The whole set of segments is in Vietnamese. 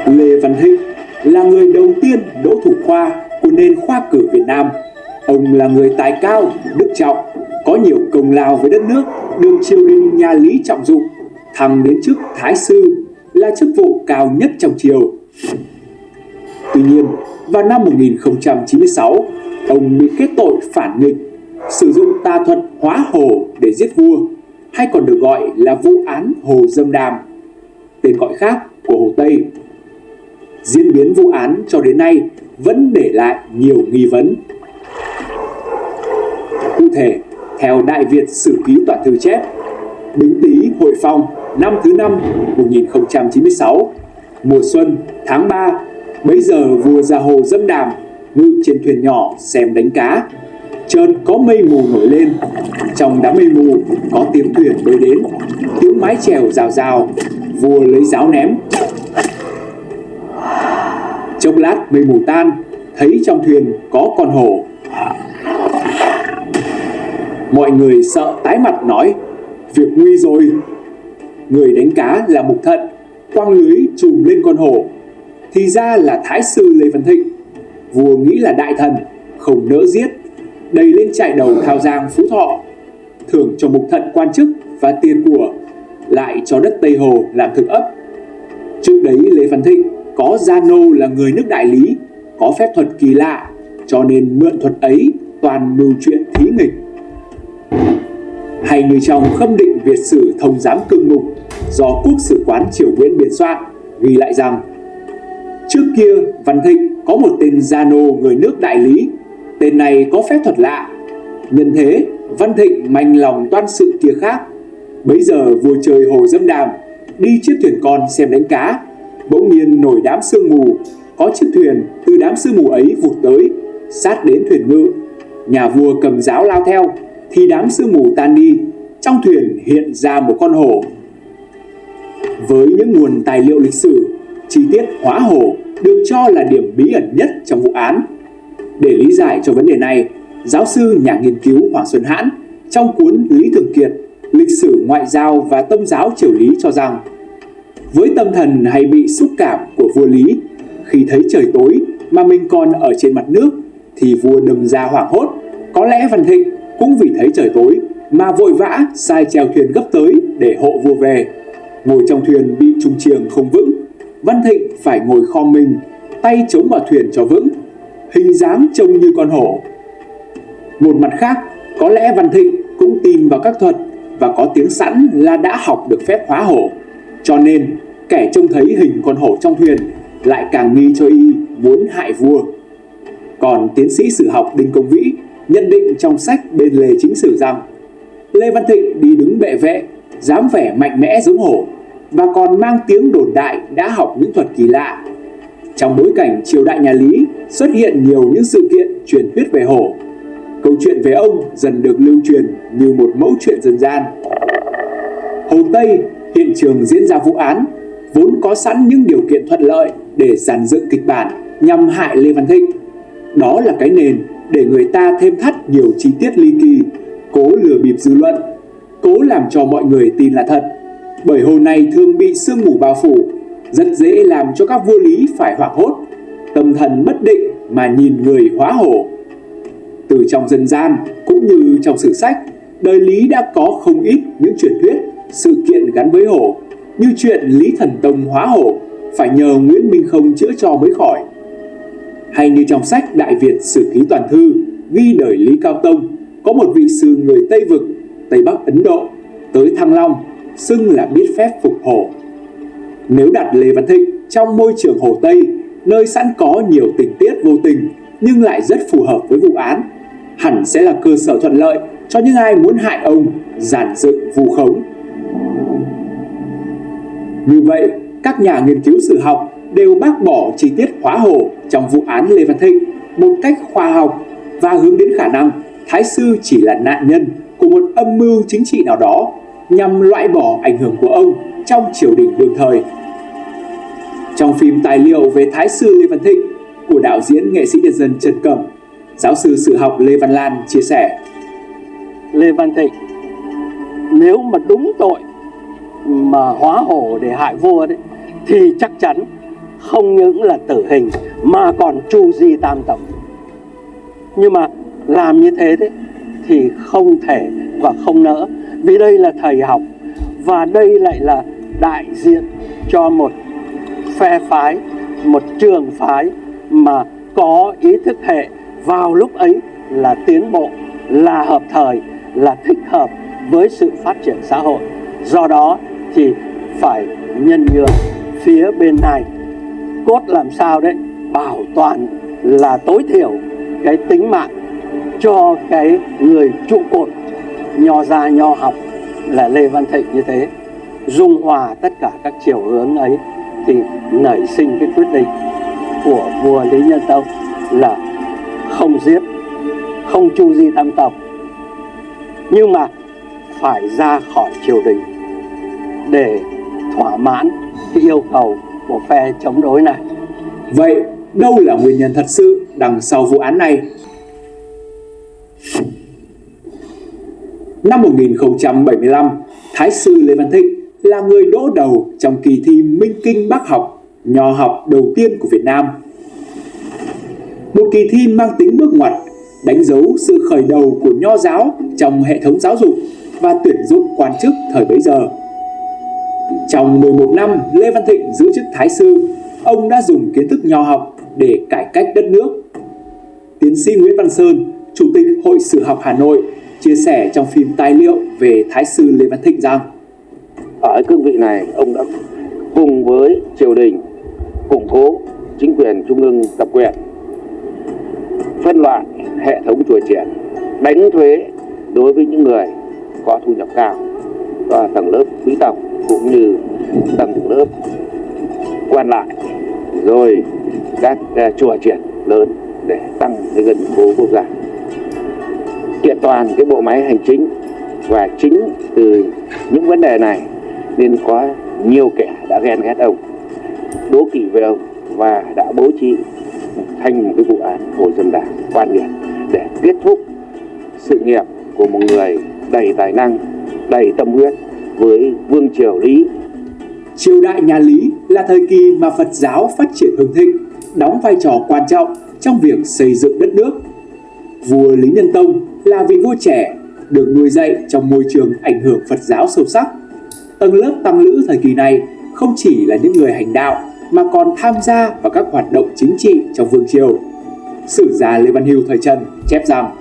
Lê Văn Thịnh là người đầu tiên đỗ thủ khoa của nền khoa cử Việt Nam. Ông là người tài cao, đức trọng, có nhiều công lao với đất nước, được triều đình nhà Lý trọng dụng, thăng đến chức thái sư, là chức vụ cao nhất trong triều. Tuy nhiên, vào năm 1096, ông bị kết tội phản nghịch, sử dụng tà thuật hóa hồ để giết vua, hay còn được gọi là vụ án Hồ Dâm Đàm, tên gọi khác của Hồ Tây. Diễn biến vụ án cho đến nay vẫn để lại nhiều nghi vấn. Cụ thể, theo Đại Việt Sử Ký Toàn Thư chép, Bính Tý Hội Phong năm thứ 5 1096, mùa xuân tháng 3, bấy giờ vua ra hồ Dâm Đàm, ngự trên thuyền nhỏ xem đánh cá. Chợt có mây mù nổi lên, trong đám mây mù có tiếng thuyền bơi đến, tiếng mái chèo rào rào. Vua lấy giáo ném. Chốc lát mây mù tan, thấy trong thuyền có con hổ. Mọi người sợ tái mặt nói: việc nguy rồi. Người đánh cá là Mục Thận quăng lưới chùm lên con hổ, thì ra là thái sư Lê Văn Thịnh. Vua nghĩ là đại thần, không nỡ giết, đầy lên trại đầu Thao Giang Phú Thọ, thưởng cho Mục Thận quan chức và tiền của, lại cho đất Tây Hồ làm thực ấp. Trước đấy Lê Văn Thịnh có gia nô là người nước Đại Lý, có phép thuật kỳ lạ, cho nên mượn thuật ấy toàn mưu chuyện thí nghịch. Hay như trong Khâm định Việt Sử Thông Giám Cương Mục do Quốc Sử Quán Triều Nguyễn biên soạn, ghi lại rằng: trước kia Văn Thịnh có một tên gia nô người nước Đại Lý, tên này có phép thuật lạ. Nhân thế Văn Thịnh manh lòng toan sự kia khác. Bấy giờ vua trời hồ Dâm Đàm, đi chiếc thuyền con xem đánh cá, bỗng nhiên nổi đám sương mù, có chiếc thuyền từ đám sương mù ấy vụt tới, sát đến thuyền ngự. Nhà vua cầm giáo lao theo, thì đám sương mù tan đi, trong thuyền hiện ra một con hổ. Với những nguồn tài liệu lịch sử, chi tiết hóa hổ được cho là điểm bí ẩn nhất trong vụ án. Để lý giải cho vấn đề này, giáo sư nhà nghiên cứu Hoàng Xuân Hãn trong cuốn Lý Thường Kiệt, Lịch sử ngoại giao và tôn giáo triều Lý cho rằng, với tâm thần hay bị xúc cảm của vua Lý, khi thấy trời tối mà mình còn ở trên mặt nước, thì vua đâm ra hoảng hốt. Có lẽ Văn Thịnh cũng vì thấy trời tối mà vội vã sai chèo thuyền gấp tới để hộ vua về. Ngồi trong thuyền bị trung chiềng không vững, Văn Thịnh phải ngồi khom mình, tay chống vào thuyền cho vững, hình dáng trông như con hổ. Một mặt khác, có lẽ Văn Thịnh cũng tin vào các thuật và có tiếng sẵn là đã học được phép hóa hổ, cho nên kẻ trông thấy hình con hổ trong thuyền lại càng nghi cho y muốn hại vua. Còn tiến sĩ sử học Đinh Công Vĩ nhận định trong sách Bên lề chính sử rằng Lê Văn Thịnh đi đứng bệ vệ, dám vẻ mạnh mẽ giống hổ, và còn mang tiếng đồn đại đã học những thuật kỳ lạ. Trong bối cảnh triều đại nhà Lý xuất hiện nhiều những sự kiện truyền thuyết về hổ, câu chuyện về ông dần được lưu truyền như một mẫu chuyện dân gian. Hồ Tây, hiện trường diễn ra vụ án, vốn có sẵn những điều kiện thuận lợi để dàn dựng kịch bản nhằm hại Lê Văn Thịnh. Đó là cái nền để người ta thêm thắt nhiều chi tiết ly kỳ, cố lừa bịp dư luận, cố làm cho mọi người tin là thật. Bởi hồ này thường bị sương mù bao phủ, rất dễ làm cho các vua Lý phải hoảng hốt, tâm thần bất định mà nhìn người hóa hổ. Từ trong dân gian cũng như trong sử sách, đời Lý đã có không ít những truyền thuyết, sự kiện gắn với hổ, như chuyện Lý Thần Tông hóa hổ phải nhờ Nguyễn Minh Không chữa cho mới khỏi. Hay như trong sách Đại Việt Sử Ký Toàn Thư ghi đời Lý Cao Tông, có một vị sư người Tây Vực, Tây Bắc Ấn Độ, tới Thăng Long, xưng là biết phép phục hổ. Nếu đặt Lê Văn Thịnh trong môi trường Hồ Tây, nơi sẵn có nhiều tình tiết vô tình nhưng lại rất phù hợp với vụ án, hẳn sẽ là cơ sở thuận lợi cho những ai muốn hại ông dàn dựng vu khống. Như vậy, các nhà nghiên cứu sử học đều bác bỏ chi tiết hóa hổ trong vụ án Lê Văn Thịnh một cách khoa học và hướng đến khả năng thái sư chỉ là nạn nhân của một âm mưu chính trị nào đó nhằm loại bỏ ảnh hưởng của ông trong triều đình đương thời. Trong phim tài liệu về thái sư Lê Văn Thịnh của đạo diễn nghệ sĩ nhân dân Trần Cẩm, giáo sư sử học Lê Văn Lan chia sẻ: Lê Văn Thịnh nếu mà đúng tội mà hóa hổ để hại vua đấy, thì chắc chắn không những là tử hình mà còn tru di tam tộc. Nhưng mà làm như thế đấy thì không thể và không nỡ, vì đây là thầy học và đây lại là đại diện cho một phe phái, một trường phái mà có ý thức hệ vào lúc ấy là tiến bộ, là hợp thời, là thích hợp với sự phát triển xã hội. Do đó thì phải nhân nhượng phía bên này, cốt làm sao đấy bảo toàn là tối thiểu cái tính mạng cho cái người trụ cột nho gia nho học là Lê Văn Thịnh như thế. Dung hòa tất cả các chiều hướng ấy thì nảy sinh cái quyết định của vua Lý Nhân Tông là không giết, không tru di tam tộc, nhưng mà phải ra khỏi triều đình để thỏa mãn cái yêu cầu của phe chống đối này. Vậy đâu là nguyên nhân thật sự đằng sau vụ án này? Năm 1075, Thái sư Lê Văn Thịnh là người đỗ đầu trong kỳ thi Minh Kinh Bác học, nho học đầu tiên của Việt Nam. Một kỳ thi mang tính bước ngoặt, đánh dấu sự khởi đầu của nho giáo trong hệ thống giáo dục và tuyển dụng quan chức thời bấy giờ. Trong 11 năm Lê Văn Thịnh giữ chức Thái sư, ông đã dùng kiến thức nho học để cải cách đất nước. Tiến sĩ Nguyễn Văn Sơn, Chủ tịch Hội Sử học Hà Nội, chia sẻ trong phim tài liệu về Thái sư Lê Văn Thịnh rằng: ở cương vị này, ông đã cùng với triều đình củng cố chính quyền trung ương tập quyền, phân loại hệ thống chùa chiền, đánh thuế đối với những người có thu nhập cao, và tầng lớp quý tộc cũng như tầng lớp quan lại, rồi các chùa chiền lớn để tăng cái dân số quốc gia, kiện toàn cái bộ máy hành chính. Và chính từ những vấn đề này nên có nhiều kẻ đã ghen ghét ông, đố kỵ về ông và đã bố trí thành một cái vụ án Hồ Dâm Đảng quan liệt để kết thúc sự nghiệp của một người đầy tài năng, đầy tâm huyết với vương triều Lý. Triều đại nhà Lý là thời kỳ mà Phật giáo phát triển hưng thịnh, đóng vai trò quan trọng trong việc xây dựng đất nước. Vua Lý Nhân Tông là vị vua trẻ, được nuôi dạy trong môi trường ảnh hưởng Phật giáo sâu sắc. Tầng lớp tăng lữ thời kỳ này không chỉ là những người hành đạo mà còn tham gia vào các hoạt động chính trị trong vương triều. Sử gia Lê Văn Hưu thời Trần chép rằng: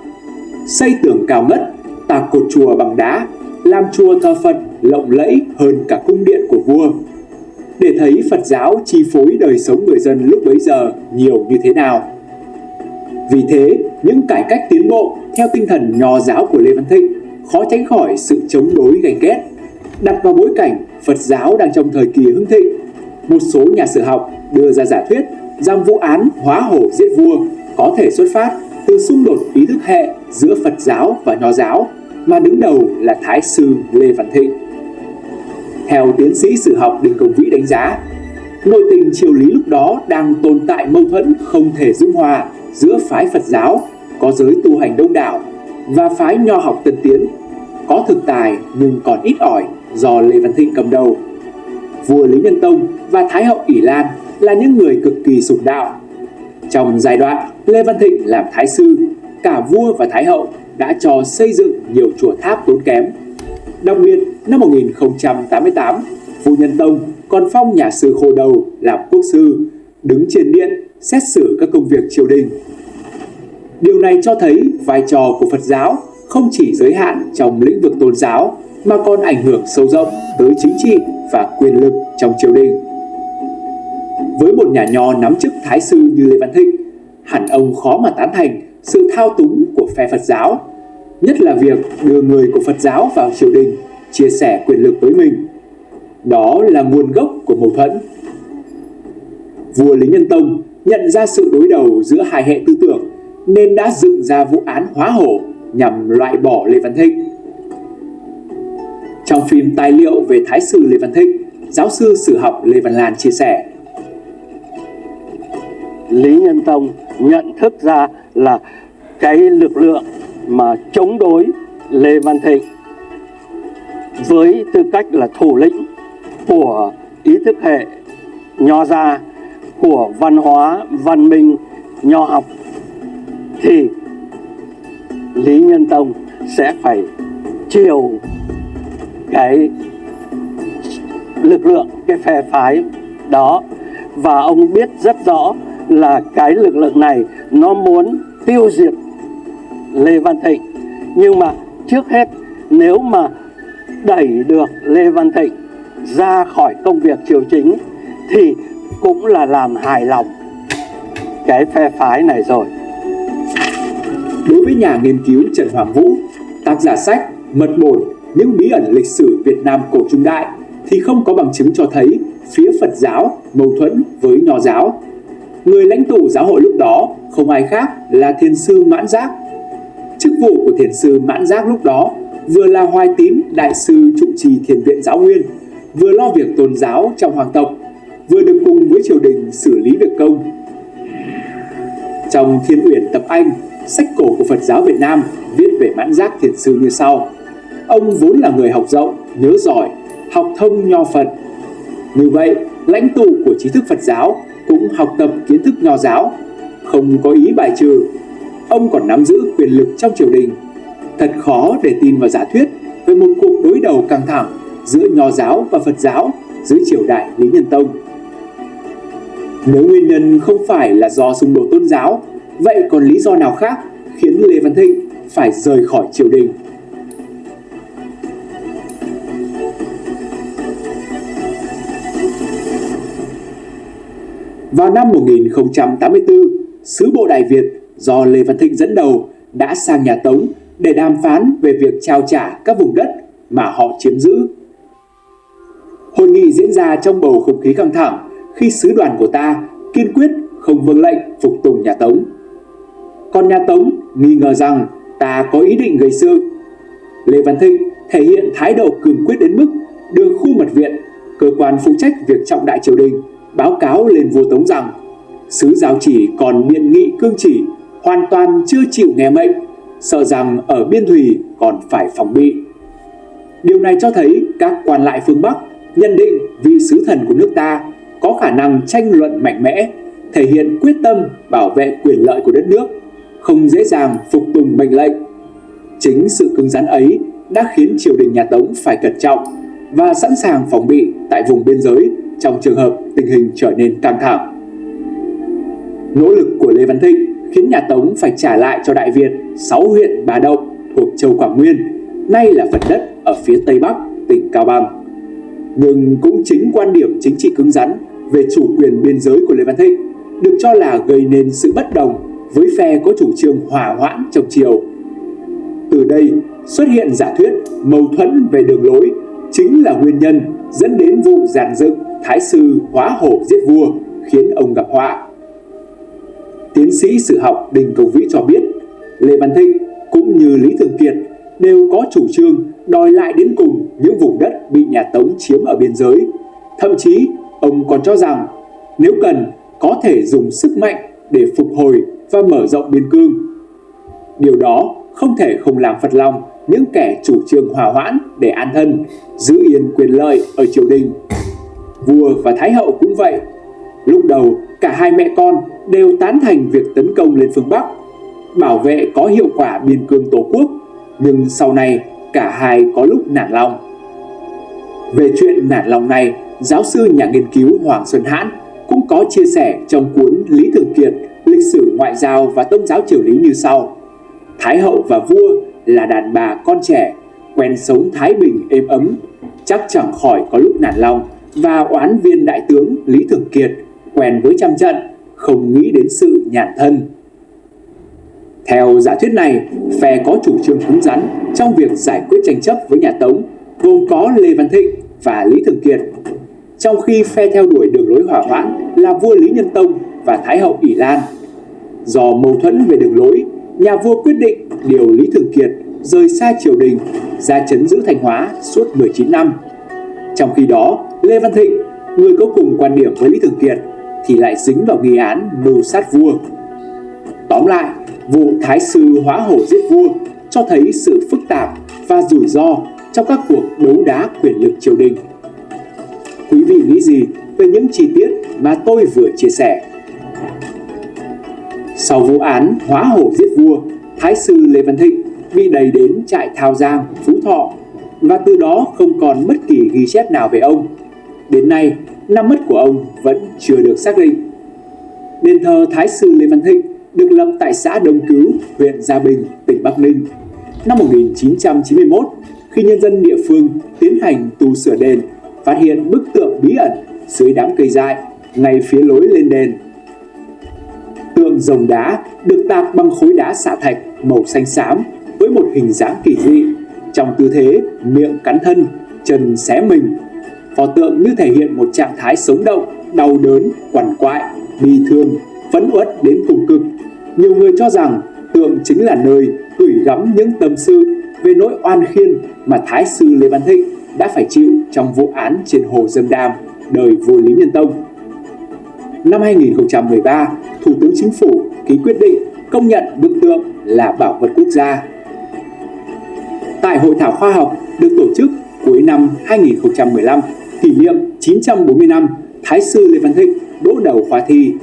xây tường cao ngất, tạc cột chùa bằng đá, làm chùa thờ Phật lộng lẫy hơn cả cung điện của vua, để thấy Phật giáo chi phối đời sống người dân lúc bấy giờ nhiều như thế nào. Vì thế, những cải cách tiến bộ theo tinh thần nho giáo của Lê Văn Thịnh khó tránh khỏi sự chống đối ganh ghét. Đặt vào bối cảnh Phật giáo đang trong thời kỳ hưng thịnh, một số nhà sử học đưa ra giả thuyết rằng vụ án hóa hổ giết vua có thể xuất phát từ xung đột ý thức hệ giữa Phật giáo và nho giáo, mà đứng đầu là Thái sư Lê Văn Thịnh. Theo tiến sĩ sử học Đinh Công Vĩ đánh giá, nội tình triều Lý lúc đó đang tồn tại mâu thuẫn không thể dung hòa giữa phái Phật giáo có giới tu hành đông đảo và phái nho học tân tiến, có thực tài nhưng còn ít ỏi do Lê Văn Thịnh cầm đầu. Vua Lý Nhân Tông và Thái hậu Ỷ Lan là những người cực kỳ sùng đạo. Trong giai đoạn Lê Văn Thịnh làm thái sư, cả vua và thái hậu đã cho xây dựng nhiều chùa tháp tốn kém. Đặc biệt, năm 1088, vua Nhân Tông còn phong nhà sư Khô Đầu làm quốc sư, đứng trên điện xét xử các công việc triều đình. Điều này cho thấy vai trò của Phật giáo không chỉ giới hạn trong lĩnh vực tôn giáo mà còn ảnh hưởng sâu rộng tới chính trị và quyền lực trong triều đình. Với một nhà nho nắm chức thái sư như Lê Văn Thịnh, hẳn ông khó mà tán thành sự thao túng của phe Phật giáo, nhất là việc đưa người của Phật giáo vào triều đình, chia sẻ quyền lực với mình. Đó là nguồn gốc của mâu thuẫn. Vua Lý Nhân Tông nhận ra sự đối đầu giữa hai hệ tư tưởng nên đã dựng ra vụ án hóa hổ nhằm loại bỏ Lê Văn Thịnh. Trong phim tài liệu về Thái sư Lê Văn Thịnh, giáo sư sử học Lê Văn Lan chia sẻ: Lý Nhân Tông nhận thức ra là cái lực lượng mà chống đối Lê Văn Thịnh với tư cách là thủ lĩnh của ý thức hệ nho gia, của văn hóa, văn minh, nho học, thì Lý Nhân Tông sẽ phải chiều cái lực lượng, cái phe phái đó. Và ông biết rất rõ là cái lực lượng này nó muốn tiêu diệt Lê Văn Thịnh. Nhưng mà trước hết, nếu mà đẩy được Lê Văn Thịnh ra khỏi công việc triều chính thì cũng là làm hài lòng cái phe phái này rồi. Đối với nhà nghiên cứu Trần Hoàng Vũ, tác giả sách Mật Bổn những bí ẩn lịch sử Việt Nam cổ trung đại, thì không có bằng chứng cho thấy phía Phật giáo mâu thuẫn với Nho giáo. Người lãnh tụ giáo hội lúc đó không ai khác là Thiền sư Mãn Giác. Chức vụ của Thiền sư Mãn Giác lúc đó vừa là Hoài Tín đại sư trụ trì Thiền viện Giáo Nguyên, vừa lo việc tôn giáo trong hoàng tộc, vừa được cùng với triều đình xử lý việc công. Trong Thiên Uyển Tập Anh, sách cổ của Phật giáo Việt Nam viết về Mãn Giác Thiền sư như sau: ông vốn là người học rộng, nhớ giỏi, học thông nho Phật. Như vậy, lãnh tụ của trí thức Phật giáo cũng học tập kiến thức nho giáo, không có ý bài trừ. Ông còn nắm giữ quyền lực trong triều đình. Thật khó để tin vào giả thuyết về một cuộc đối đầu căng thẳng giữa nho giáo và Phật giáo dưới triều đại Lý Nhân Tông. Nếu nguyên nhân không phải là do xung đột tôn giáo, vậy còn lý do nào khác khiến Lê Văn Thịnh phải rời khỏi triều đình? Vào năm 1084, sứ bộ Đại Việt do Lê Văn Thịnh dẫn đầu đã sang nhà Tống để đàm phán về việc trao trả các vùng đất mà họ chiếm giữ. Hội nghị diễn ra trong bầu không khí căng thẳng khi sứ đoàn của ta kiên quyết không vâng lệnh phục tùng nhà Tống. Còn nhà Tống nghi ngờ rằng ta có ý định gây sự. Lê Văn Thịnh thể hiện thái độ cương quyết đến mức đưa khu mật viện, cơ quan phụ trách việc trọng đại triều đình, báo cáo lên vua Tống rằng sứ giáo chỉ còn biện nghị cương chỉ, hoàn toàn chưa chịu nghe mệnh, sợ rằng ở biên thùy còn phải phòng bị. Điều này cho thấy các quan lại phương Bắc nhận định vị sứ thần của nước ta có khả năng tranh luận mạnh mẽ, thể hiện quyết tâm bảo vệ quyền lợi của đất nước, không dễ dàng phục tùng mệnh lệnh. Chính sự cứng rắn ấy đã khiến triều đình nhà Tống phải cẩn trọng và sẵn sàng phòng bị tại vùng biên giới trong trường hợp tình hình trở nên căng thẳng. Nỗ lực của Lê Văn Thịnh khiến nhà Tống phải trả lại cho Đại Việt 6 huyện Bà Động thuộc châu Quảng Nguyên, nay là phần đất ở phía Tây Bắc tỉnh Cao Bằng. Nhưng cũng chính quan điểm chính trị cứng rắn về chủ quyền biên giới của Lê Văn Thịnh được cho là gây nên sự bất đồng với phe có chủ trương hòa hoãn trong triều. Từ đây xuất hiện giả thuyết mâu thuẫn về đường lối chính là nguyên nhân dẫn đến vụ dàn dựng thái sư hóa hổ giết vua, khiến ông gặp họa. Tiến sĩ sử học Đinh Công Vĩ cho biết, Lê Văn Thịnh cũng như Lý Thường Kiệt đều có chủ trương đòi lại đến cùng những vùng đất bị nhà Tống chiếm ở biên giới. Thậm chí, ông còn cho rằng nếu cần có thể dùng sức mạnh để phục hồi và mở rộng biên cương. Điều đó không thể không làm phật lòng những kẻ chủ trương hòa hoãn để an thân, giữ yên quyền lợi ở triều đình. Vua và Thái hậu cũng vậy. Lúc đầu, cả hai mẹ con đều tán thành việc tấn công lên phương Bắc, bảo vệ có hiệu quả biên cương Tổ quốc, nhưng sau này cả hai có lúc nản lòng. Về chuyện nản lòng này, giáo sư nhà nghiên cứu Hoàng Xuân Hãn cũng có chia sẻ trong cuốn Lý Thường Kiệt, lịch sử ngoại giao và tôn giáo triều lý như sau: Thái hậu và vua là đàn bà con trẻ, quen sống thái bình êm ấm, chắc chẳng khỏi có lúc nản lòng, và oán viên đại tướng Lý Thường Kiệt quen với trăm trận, không nghĩ đến sự nhàn thân. Theo giả thuyết này, phe có chủ trương cứng rắn trong việc giải quyết tranh chấp với nhà Tống gồm có Lê Văn Thịnh và Lý Thường Kiệt, trong khi phe theo đuổi đường lối hòa hoãn là vua Lý Nhân Tông và Thái hậu ỷ Lan. Do mâu thuẫn về đường lối, nhà vua quyết định điều Lý Thường Kiệt rời xa triều đình, ra trấn giữ Thanh Hóa suốt 19 năm. Trong khi đó, Lê Văn Thịnh, người có cùng quan điểm với Lý Thường Kiệt, thì lại dính vào nghi án mưu sát vua. Tóm lại, vụ thái sư hóa hổ giết vua cho thấy sự phức tạp và rủi ro trong các cuộc đấu đá quyền lực triều đình. Quý vị nghĩ gì về những chi tiết mà tôi vừa chia sẻ? Sau vụ án hóa hổ giết vua, Thái sư Lê Văn Thịnh bị đày đến trại Thao Giang, Phú Thọ và từ đó không còn bất kỳ ghi chép nào về ông. Đến nay, năm mất của ông vẫn chưa được xác định. Đền thờ Thái sư Lê Văn Thịnh được lập tại xã Đông Cứu, huyện Gia Bình, tỉnh Bắc Ninh. Năm 1991, khi nhân dân địa phương tiến hành tu sửa đền, phát hiện bức tượng bí ẩn dưới đám cây dại ngay phía lối lên đền. Tượng rồng đá được tạc bằng khối đá xạ thạch màu xanh xám với một hình dáng kỳ dị, trong tư thế miệng cắn thân, chân xé mình. Pho tượng như thể hiện một trạng thái sống động, đau đớn, quằn quại, bi thương, phẫn uất đến cùng cực. Nhiều người cho rằng tượng chính là nơi gửi gắm những tâm sự về nỗi oan khiên mà Thái sư Lê Văn Thịnh đã phải chịu trong vụ án trên hồ Dâm Đam đời vua Lý Nhân Tông. Năm 2013, Thủ tướng Chính phủ ký quyết định công nhận bức tượng là bảo vật quốc gia. Tại hội thảo khoa học được tổ chức cuối năm 2015 kỷ niệm 940 năm Thái sư Lê Văn Thịnh đỗ đầu khoa thi,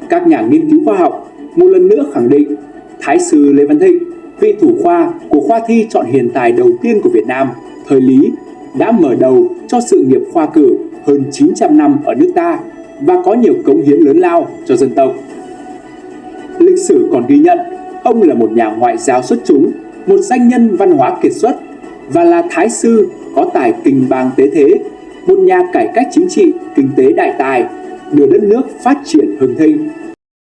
các nhà nghiên cứu khoa học một lần nữa khẳng định Thái sư Lê Văn Thịnh, vị thủ khoa của khoa thi chọn hiền tài đầu tiên của Việt Nam thời Lý, đã mở đầu cho sự nghiệp khoa cử hơn 900 năm ở nước ta và có nhiều cống hiến lớn lao cho dân tộc. Lịch sử còn ghi nhận ông là một nhà ngoại giao xuất chúng, một danh nhân văn hóa kiệt xuất và là thái sư có tài kinh bang tế thế, một nhà cải cách chính trị, kinh tế đại tài, đưa đất nước phát triển hưng thịnh.